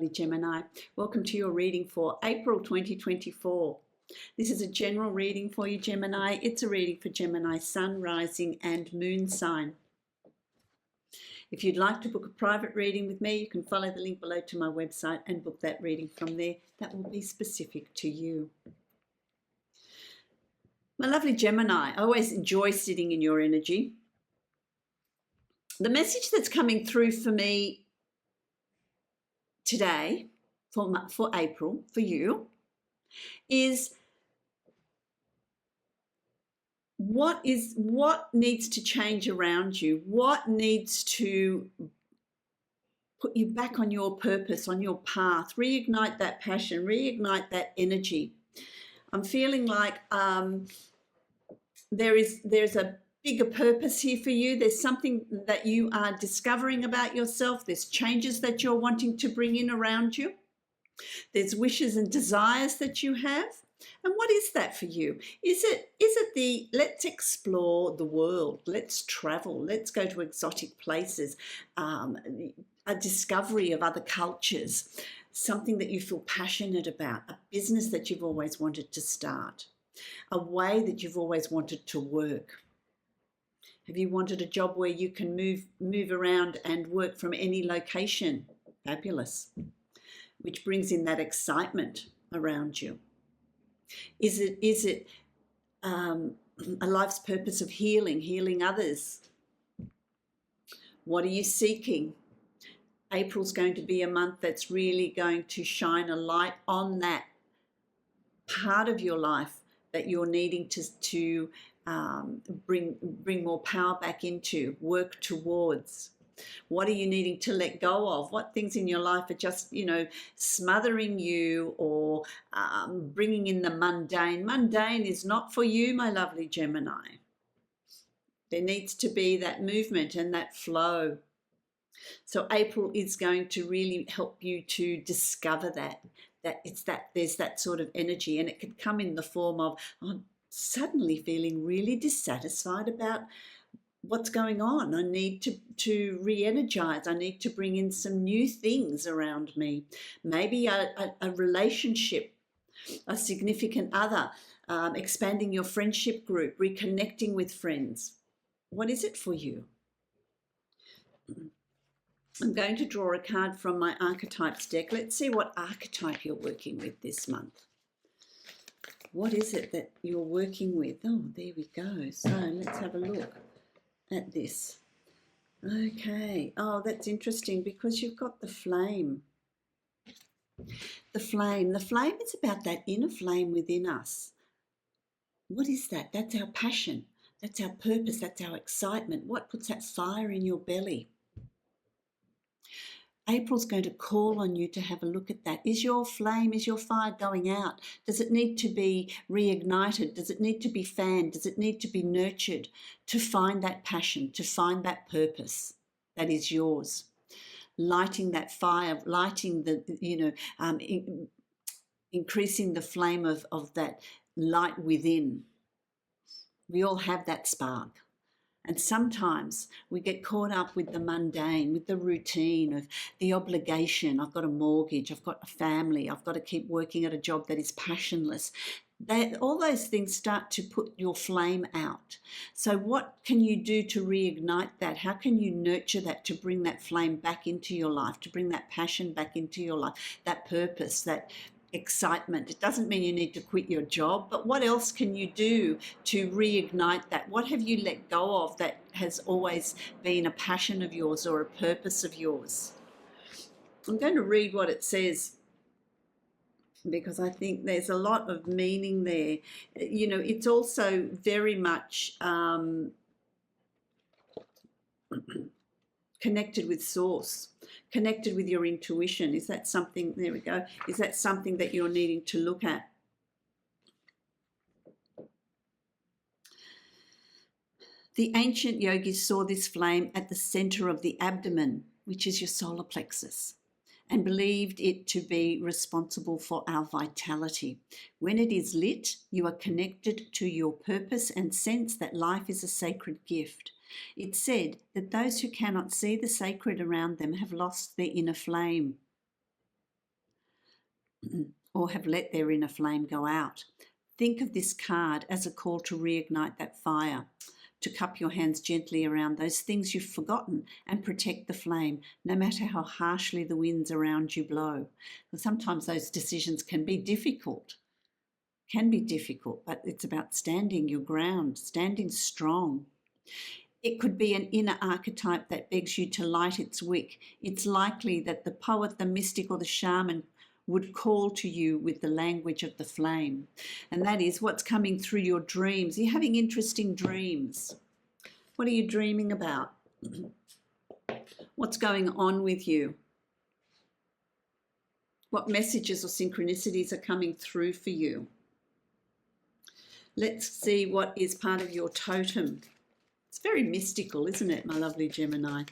Gemini. Welcome to your reading for April 2024. This is a general reading for you, Gemini. It's a reading for Gemini Sun, Rising and Moon sign. If you'd like to book a private reading with me, you can follow the link below to my website and book that reading from there. That will be specific to you. My lovely Gemini, I always enjoy sitting in your energy. The message that's coming through for me today, for April, for you, is what needs to change around you? What needs to put you back on your purpose, on your path, reignite that passion, reignite that energy? I'm feeling like there's a bigger purpose here for you. There's something that you are discovering about yourself. There's changes that you're wanting to bring in around you. There's wishes and desires that you have. And what is that for you? Is it the let's explore the world, let's travel, let's go to exotic places, a discovery of other cultures, something that you feel passionate about, a business that you've always wanted to start, a way that you've always wanted to work? Have you wanted a job where you can move around and work from any location? Fabulous. Which brings in that excitement around you. Is it a life's purpose of healing others? What are you seeking? April's going to be a month that's really going to shine a light on that part of your life that you're needing to bring more power back into, work towards. What are you needing to let go of? What things in your life are just, smothering you or bringing in the mundane? Mundane is not for you, my lovely Gemini. There needs to be that movement and that flow. So April is going to really help you to discover that there's that sort of energy, and it could come in the form of, I'm suddenly feeling really dissatisfied about what's going on. I need to re-energize. I need to bring in some new things around me. Maybe a relationship, a significant other, expanding your friendship group, reconnecting with friends. What is it for you? I'm going to draw a card from my archetypes deck. Let's see what archetype you're working with this month. What is it that you're working with? Oh, there we go. So let's have a look at this. Okay. Oh, that's interesting because you've got the flame. The flame is about that inner flame within us. What is that? That's our passion. That's our purpose. That's our excitement. What puts that fire in your belly? April's going to call on you to have a look at that. Is your flame, is your fire going out? Does it need to be reignited? Does it need to be fanned? Does it need to be nurtured to find that passion, to find that purpose that is yours? Lighting that fire, lighting the, increasing the flame of that light within. We all have that spark. And sometimes we get caught up with the mundane, with the routine of the obligation. I've got a mortgage, I've got a family, I've got to keep working at a job that is passionless. All those things start to put your flame out. So what can you do to reignite that? How can you nurture that to bring that flame back into your life, to bring that passion back into your life, that purpose, that excitement? It doesn't mean you need to quit your job, but what else can you do to reignite that? What have you let go of that has always been a passion of yours or a purpose of yours? I'm going to read what it says because I think there's a lot of meaning there. It's also very much connected with source, connected with your intuition. Is that something, there we go, is that something that you're needing to look at? The ancient yogis saw this flame at the center of the abdomen, which is your solar plexus, and believed it to be responsible for our vitality. When it is lit, you are connected to your purpose and sense that life is a sacred gift. It said that those who cannot see the sacred around them have lost their inner flame. or have let their inner flame go out. Think of this card as a call to reignite that fire, to cup your hands gently around those things you've forgotten and protect the flame, no matter how harshly the winds around you blow. Sometimes those decisions can be difficult, but it's about standing your ground, standing strong. It could be an inner archetype that begs you to light its wick. It's likely that the poet, the mystic, or the shaman would call to you with the language of the flame. And that is what's coming through your dreams. You're having interesting dreams. What are you dreaming about? What's going on with you? What messages or synchronicities are coming through for you? Let's see what is part of your totem. It's very mystical, isn't it, my lovely Gemini?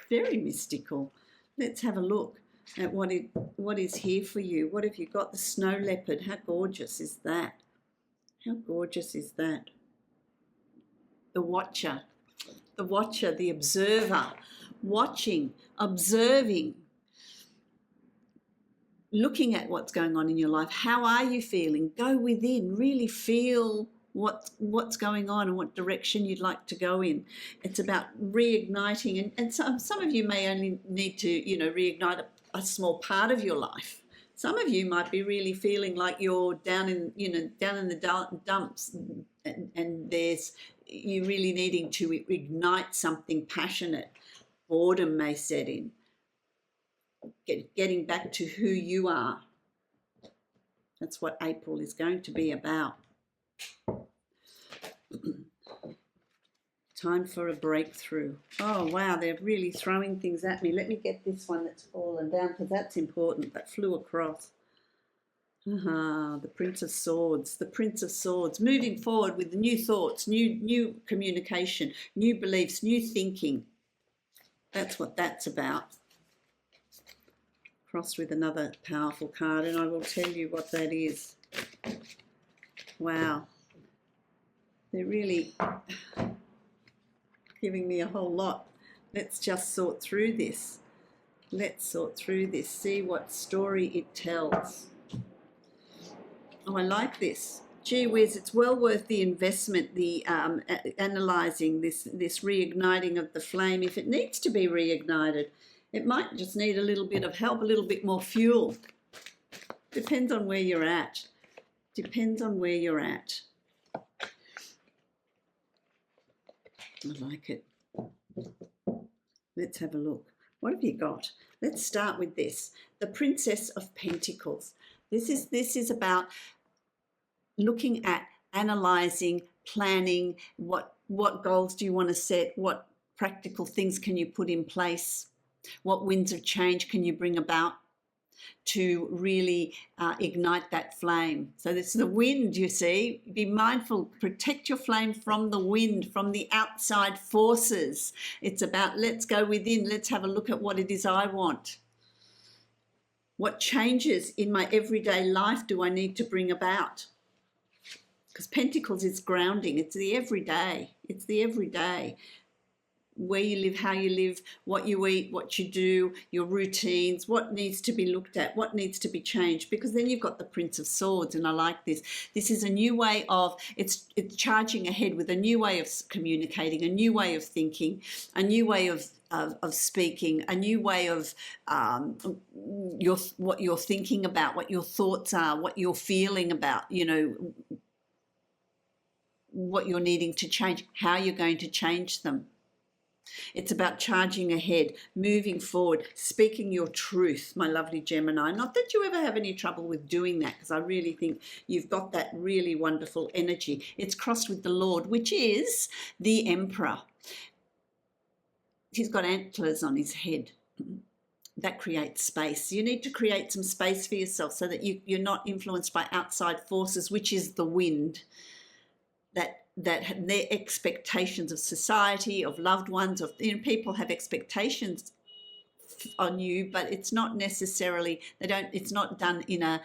Very mystical. Let's have a look at what is here for you. What have you got? The snow leopard. How gorgeous is that? How gorgeous is that? The watcher, the observer, watching, observing, looking at what's going on in your life. How are you feeling? Go within, really feel what's going on and what direction you'd like to go in. It's about reigniting, and some of you may only need to, reignite a small part of your life. Some of you might be really feeling like you're down in the dumps, and you're really needing to ignite something passionate. Boredom may set in. Getting back to who you are. That's what April is going to be about. Time for a breakthrough. Oh, wow, they're really throwing things at me. Let me get this one that's fallen down, because that's important. That flew across. The Prince of Swords. The Prince of Swords. Moving forward with new thoughts, new communication, new beliefs, new thinking. That's what that's about. Crossed with another powerful card, and I will tell you what that is. Wow. They're really giving me a whole lot. Let's just sort through this. See what story it tells. Oh, I like this. Gee whiz, it's well worth the investment, the analysing this reigniting of the flame. If it needs to be reignited, it might just need a little bit of help, a little bit more fuel. Depends on where you're at. I like it. Let's have a look. What have you got? Let's start with this. The Princess of Pentacles. This is about looking at, analysing, planning. What goals do you want to set? What practical things can you put in place? What winds of change can you bring about to really ignite that flame? So this is the wind, you see. Be mindful, protect your flame from the wind, from the outside forces. It's about, let's go within, let's have a look at what it is I want. What changes in my everyday life do I need to bring about? Because Pentacles is grounding. It's the everyday. Where you live, how you live, what you eat, what you do, your routines, what needs to be looked at, what needs to be changed, because then you've got the Prince of Swords, and I like this. This is a new way of, it's charging ahead with a new way of communicating, a new way of thinking, a new way of speaking, a new way of what you're thinking about, what your thoughts are, what you're feeling about, what you're needing to change, how you're going to change them. It's about charging ahead, moving forward, speaking your truth, my lovely Gemini. Not that you ever have any trouble with doing that, because I really think you've got that really wonderful energy. It's crossed with the Lord, which is the Emperor. He's got antlers on his head. That creates space. You need to create some space for yourself so that you're not influenced by outside forces, which is the wind, that their expectations of society, of loved ones, people have expectations on you, but it's not necessarily, it's not done in a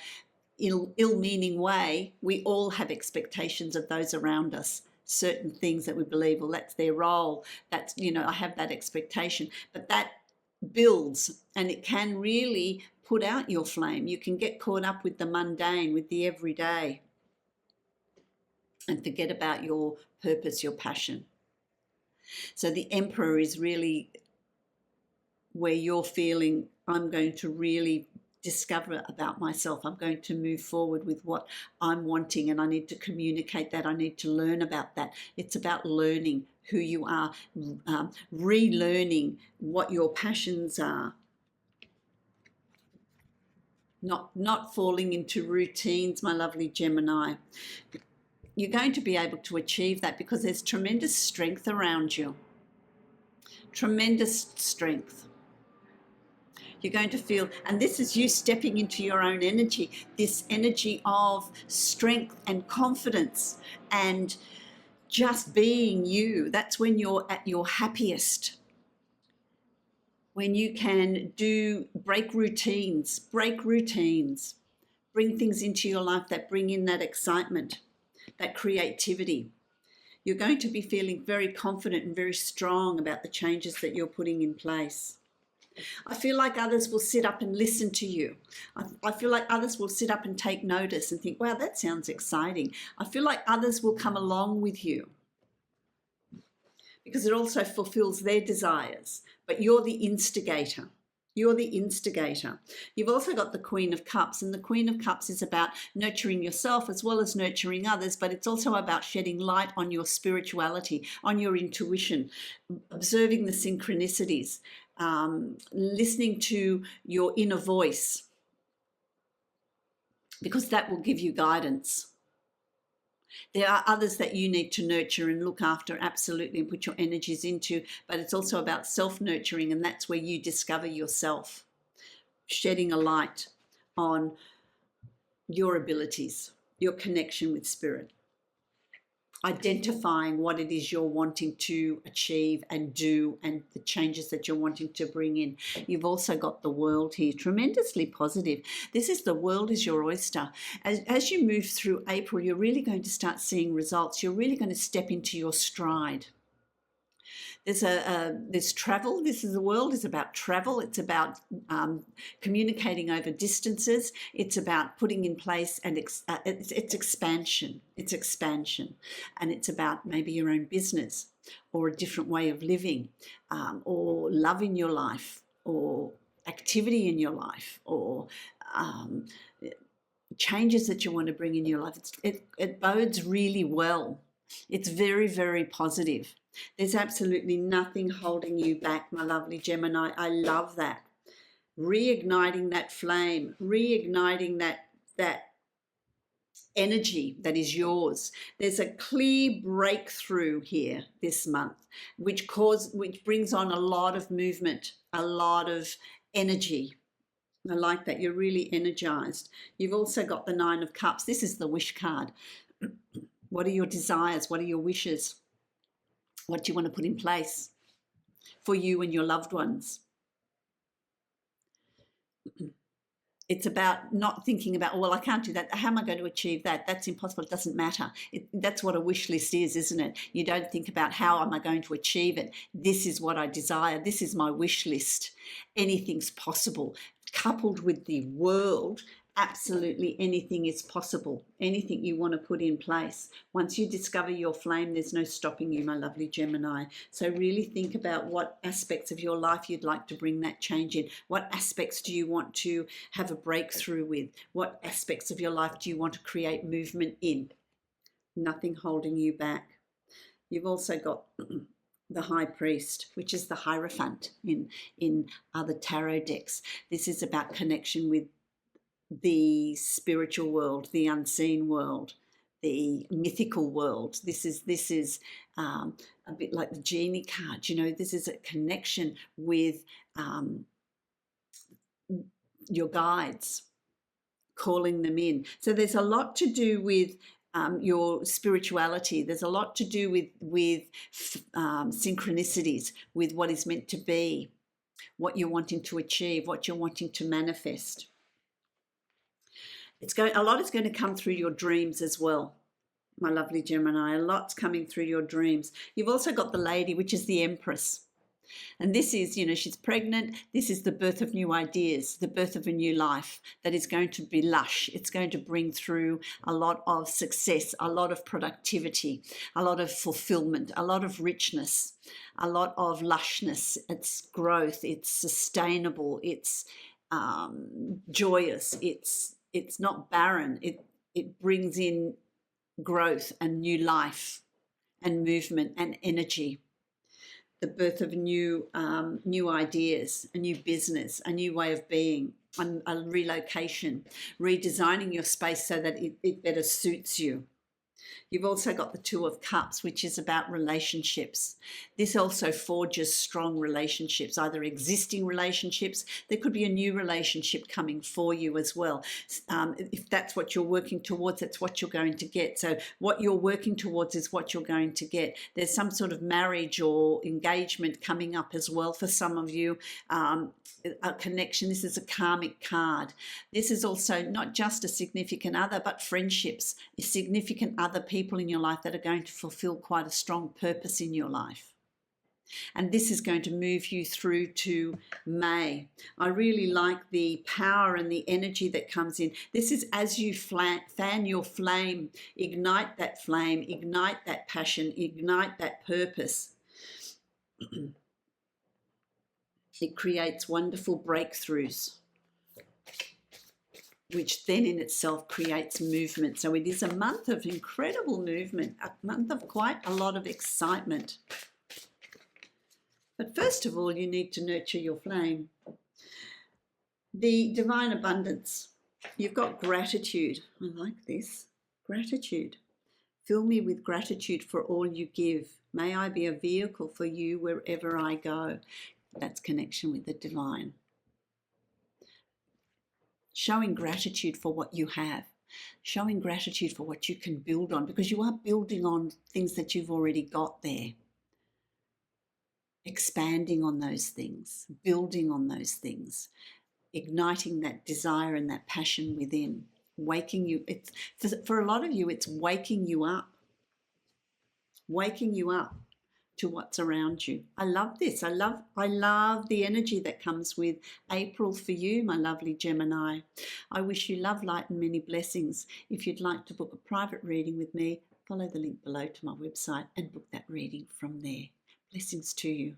ill-meaning way. We all have expectations of those around us, certain things that we believe, well, that's their role, I have that expectation, but that builds, and it can really put out your flame. You can get caught up with the mundane, with the everyday, and forget about your purpose, your passion. So the Emperor is really where you're feeling, I'm going to really discover about myself. I'm going to move forward with what I'm wanting, and I need to communicate that. I need to learn about that. It's about learning who you are, relearning what your passions are, not falling into routines, my lovely Gemini. You're going to be able to achieve that because there's tremendous strength around you. Tremendous strength. You're going to feel, and this is you stepping into your own energy, this energy of strength and confidence and just being you. That's when you're at your happiest. When you can break routines, bring things into your life that bring in that excitement, that creativity. You're going to be feeling very confident and very strong about the changes that you're putting in place. I feel like others will sit up and listen to you. I feel like others will sit up and take notice and think, wow, that sounds exciting. I feel like others will come along with you because it also fulfills their desires, but you're the instigator. You're the instigator. You've also got the Queen of Cups, and the Queen of Cups is about nurturing yourself as well as nurturing others, but it's also about shedding light on your spirituality, on your intuition, observing the synchronicities, listening to your inner voice, because that will give you guidance. There are others that you need to nurture and look after, absolutely, and put your energies into, but it's also about self-nurturing, and that's where you discover yourself, shedding a light on your abilities, your connection with spirit, identifying what it is you're wanting to achieve and do, and the changes that you're wanting to bring in. You've also got the World here, tremendously positive. This is the world is your oyster. As you move through April, you're really going to start seeing results. You're really going to step into your stride. There's travel. The world is about travel. It's about communicating over distances. It's about putting in place, and it's expansion. It's expansion, and it's about maybe your own business or a different way of living, or love in your life, or activity in your life, or changes that you want to bring in your life. It bodes really well. It's very, very positive. There's absolutely nothing holding you back, my lovely Gemini. I love that. Reigniting that flame, reigniting that energy that is yours. There's a clear breakthrough here this month, which brings on a lot of movement, a lot of energy. I like that. You're really energized. You've also got the Nine of Cups. This is the wish card. What are your desires? What are your wishes? What do you want to put in place for you and your loved ones? It's about not thinking about, well, I can't do that. How am I going to achieve that? That's impossible. It doesn't matter. That's what a wish list is, isn't it? You don't think about how am I going to achieve it. This is what I desire. This is my wish list. Anything's possible. Coupled with the world, absolutely anything is possible. Anything you want to put in place. Once you discover your flame, there's no stopping you, my lovely Gemini. So really think about what aspects of your life you'd like to bring that change in. What aspects do you want to have a breakthrough with? What aspects of your life do you want to create movement in? Nothing holding you back. You've also got the High Priest, which is the Hierophant in other tarot decks. This is about connection with the spiritual world, the unseen world, the mythical world. This is a bit like the genie card. You know, this is a connection with your guides, calling them in. So there's a lot to do with your spirituality. There's a lot to do with synchronicities, with what is meant to be, what you're wanting to achieve, what you're wanting to manifest. A lot is going to come through your dreams as well, my lovely Gemini. A lot's coming through your dreams. You've also got the Lady, which is the Empress. And this is, you know, she's pregnant. This is the birth of new ideas, the birth of a new life that is going to be lush. It's going to bring through a lot of success, a lot of productivity, a lot of fulfillment, a lot of richness, a lot of lushness. It's growth. It's sustainable. It's joyous. It's not barren. It brings in growth and new life and movement and energy. The birth of new ideas, a new business, a new way of being, a relocation, redesigning your space so that it better suits you. You've also got the Two of Cups, which is about relationships. This also forges strong relationships, either existing relationships. There could be a new relationship coming for you as well. If that's what you're working towards, that's what you're going to get. So what you're working towards is what you're going to get. There's some sort of marriage or engagement coming up as well for some of you. A connection. This is a karmic card. This is also not just a significant other, but friendships, significant other people in your life that are going to fulfill quite a strong purpose in your life. And this is going to move you through to May. I really like the power and the energy that comes in. This is as you fan your flame, ignite that flame, ignite that passion, ignite that purpose. It creates wonderful breakthroughs, which then in itself creates movement. So it is a month of incredible movement, a month of quite a lot of excitement. But first of all, you need to nurture your flame. The divine abundance. You've got gratitude. I like this. Gratitude. Fill me with gratitude for all you give. May I be a vehicle for you wherever I go. That's connection with the divine. Showing gratitude for what you have. Showing gratitude for what you can build on, because you are building on things that you've already got there. Expanding on those things, building on those things, igniting that desire and that passion within, waking you. It's for a lot of you, it's waking you up to what's around you. I love this. I love the energy that comes with April for you, my lovely Gemini. I wish you love, light, and many blessings. If you'd like to book a private reading with me, follow the link below to my website and book that reading from there. Blessings to you.